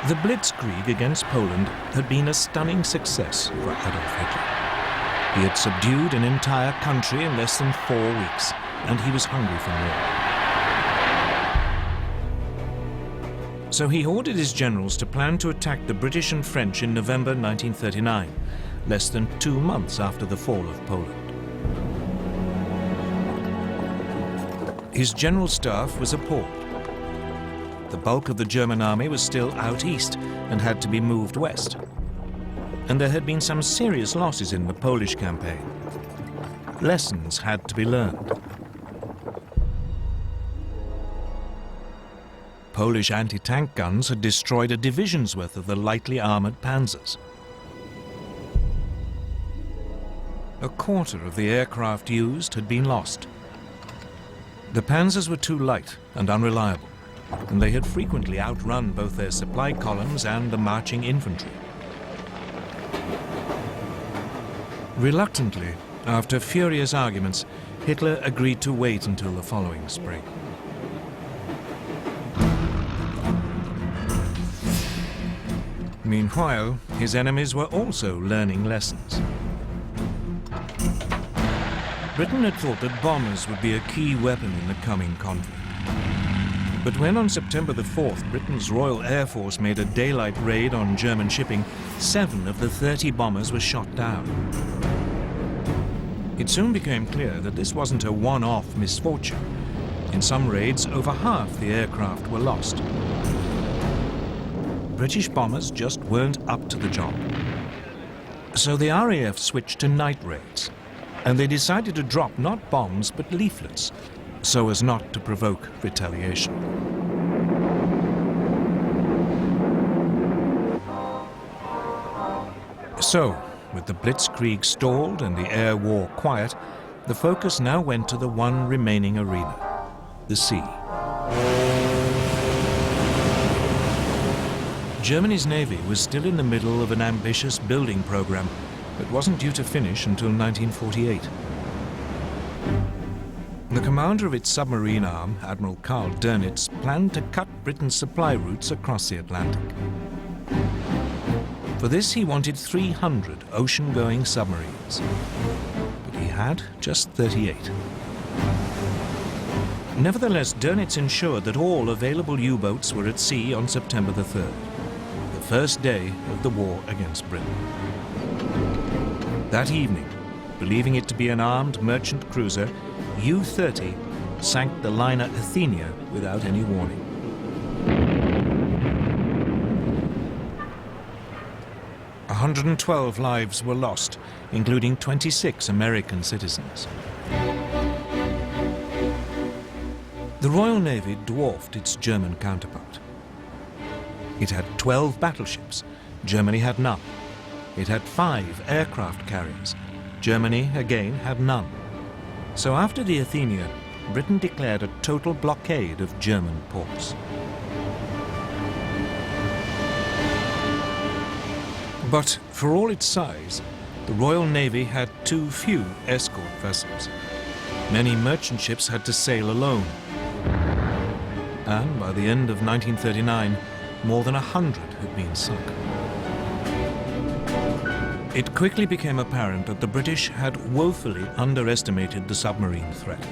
The Blitzkrieg against Poland had been a stunning success for Adolf Hitler. He had subdued an entire country in less than 4 weeks, and he was hungry for more. So he ordered his generals to plan to attack the British and French in November 1939, less than 2 months after the fall of Poland. His general staff was appalled. The bulk of the German army was still out east and had to be moved west. And there had been some serious losses in the Polish campaign. Lessons had to be learned. Polish anti-tank guns had destroyed a division's worth of the lightly armored panzers. A quarter of the aircraft used had been lost. The panzers were too light and unreliable, and they had frequently outrun both their supply columns and the marching infantry. Reluctantly, after furious arguments, Hitler agreed to wait until the following spring. Meanwhile, his enemies were also learning lessons. Britain had thought that bombers would be a key weapon in the coming conflict. But when on September the 4th, Britain's Royal Air Force made a daylight raid on German shipping, 7 of the 30 bombers were shot down. It soon became clear that this wasn't a one-off misfortune. In some raids, over half the aircraft were lost. British bombers just weren't up to the job. So the RAF switched to night raids, and they decided to drop not bombs but leaflets, so as not to provoke retaliation. So, with the Blitzkrieg stalled and the air war quiet, the focus now went to the one remaining arena, the sea. Germany's navy was still in the middle of an ambitious building program that wasn't due to finish until 1948. The commander of its submarine arm, Admiral Karl Dönitz, planned to cut Britain's supply routes across the Atlantic. For this, he wanted 300 ocean-going submarines, but he had just 38. Nevertheless, Dönitz ensured that all available U-boats were at sea on September the 3rd, the first day of the war against Britain. That evening, believing it to be an armed merchant cruiser, U-30 sank the liner Athenia without any warning. A 112 lives were lost, including 26 American citizens. The Royal Navy dwarfed its German counterpart. It had 12 battleships. Germany had none. It had 5 aircraft carriers. Germany, again, had none. So after the Athenia, Britain declared a total blockade of German ports. But for all its size, the Royal Navy had too few escort vessels. Many merchant ships had to sail alone. And by the end of 1939, more than 100 had been sunk. It quickly became apparent that the British had woefully underestimated the submarine threat.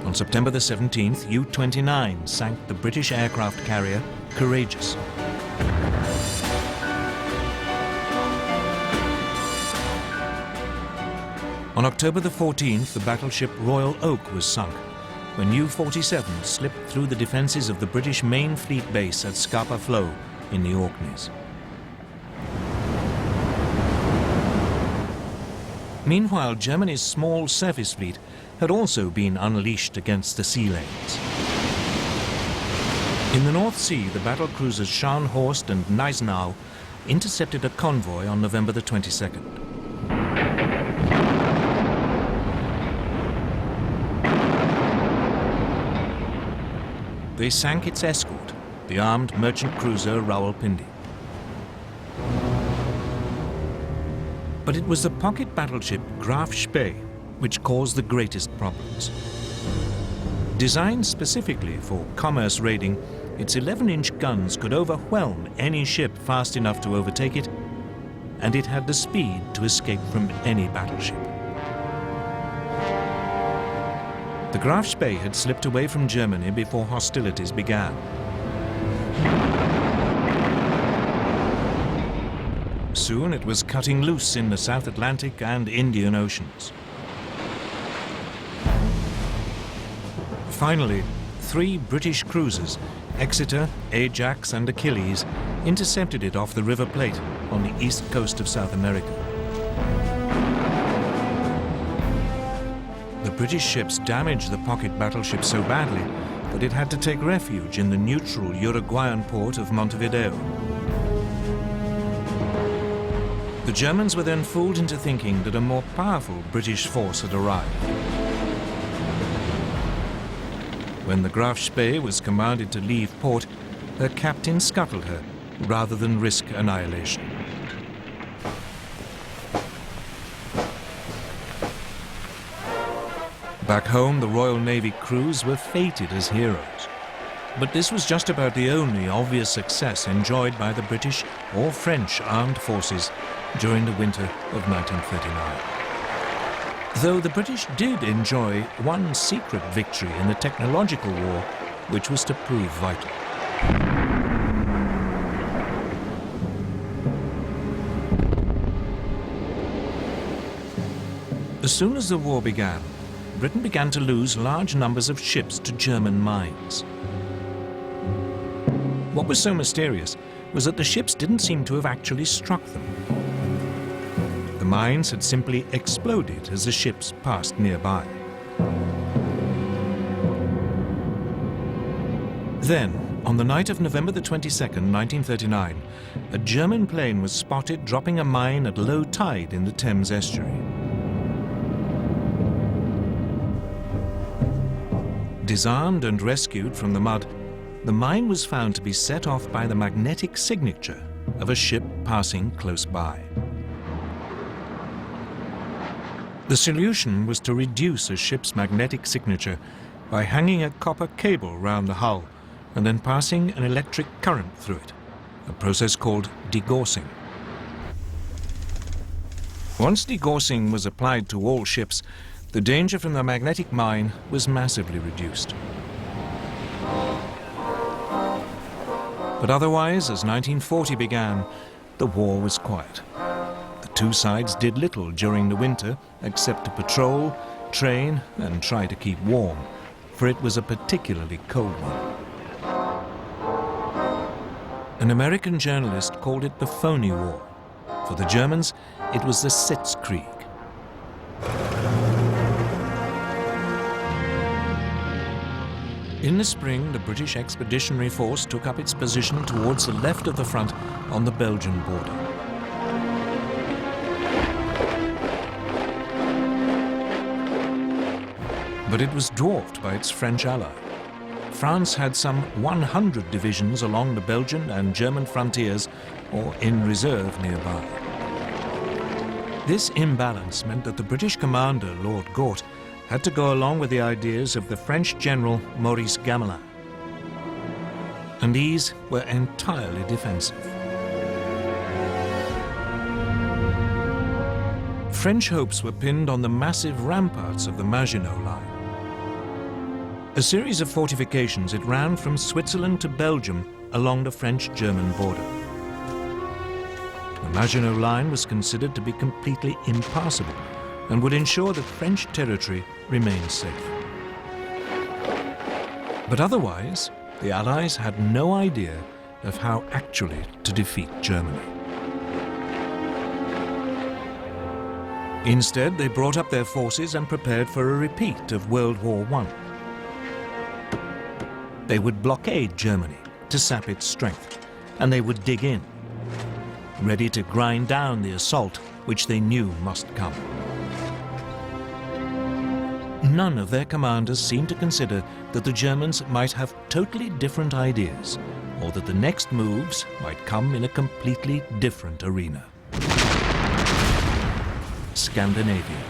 On September the 17th, U-29 sank the British aircraft carrier Courageous. On October the 14th, the battleship Royal Oak was sunk when U-47 slipped through the defences of the British main fleet base at Scapa Flow in the Orkneys. Meanwhile, Germany's small surface fleet had also been unleashed against the sea lanes. In the North Sea, the battle cruisers Scharnhorst and Gneisenau intercepted a convoy on November the 22nd. They sank its escort, the armed merchant cruiser Rawalpindi. But it was the pocket battleship Graf Spee which caused the greatest problems. Designed specifically for commerce raiding, its 11-inch guns could overwhelm any ship fast enough to overtake it, and it had the speed to escape from any battleship. The Graf Spee had slipped away from Germany before hostilities began. Soon it was cutting loose in the South Atlantic and Indian Oceans. Finally, 3 British cruisers, Exeter, Ajax and Achilles, intercepted it off the River Plate on the east coast of South America. The British ships damaged the pocket battleship so badly that it had to take refuge in the neutral Uruguayan port of Montevideo. The Germans were then fooled into thinking that a more powerful British force had arrived. When the Graf Spee was commanded to leave port, her captain scuttled her rather than risk annihilation. Back home, the Royal Navy crews were feted as heroes. But this was just about the only obvious success enjoyed by the British or French armed forces during the winter of 1939. Though the British did enjoy one secret victory in the technological war, which was to prove vital. As soon as the war began, Britain began to lose large numbers of ships to German mines. What was so mysterious was that the ships didn't seem to have actually struck them. The mines had simply exploded as the ships passed nearby. Then, on the night of November the 22nd, 1939, a German plane was spotted dropping a mine at low tide in the Thames estuary. Disarmed and rescued from the mud, the mine was found to be set off by the magnetic signature of a ship passing close by. The solution was to reduce a ship's magnetic signature by hanging a copper cable round the hull and then passing an electric current through it, a process called degaussing. Once degaussing was applied to all ships, the danger from the magnetic mine was massively reduced. But otherwise, as 1940 began, the war was quiet. The two sides did little during the winter except to patrol, train, and try to keep warm, for it was a particularly cold one. An American journalist called it the phony war. For the Germans, it was the Sitzkrieg. In the spring, the British Expeditionary Force took up its position towards the left of the front on the Belgian border. But it was dwarfed by its French ally. France had some 100 divisions along the Belgian and German frontiers or in reserve nearby. This imbalance meant that the British commander, Lord Gort, had to go along with the ideas of the French general Maurice Gamelin. And these were entirely defensive. French hopes were pinned on the massive ramparts of the Maginot Line. A series of fortifications, it ran from Switzerland to Belgium along the French-German border. The Maginot Line was considered to be completely impassable and would ensure that French territory remained safe. But otherwise, the Allies had no idea of how actually to defeat Germany. Instead, they brought up their forces and prepared for a repeat of World War I. They would blockade Germany to sap its strength, and they would dig in, ready to grind down the assault which they knew must come. None of their commanders seemed to consider that the Germans might have totally different ideas, or that the next moves might come in a completely different arena. Scandinavia.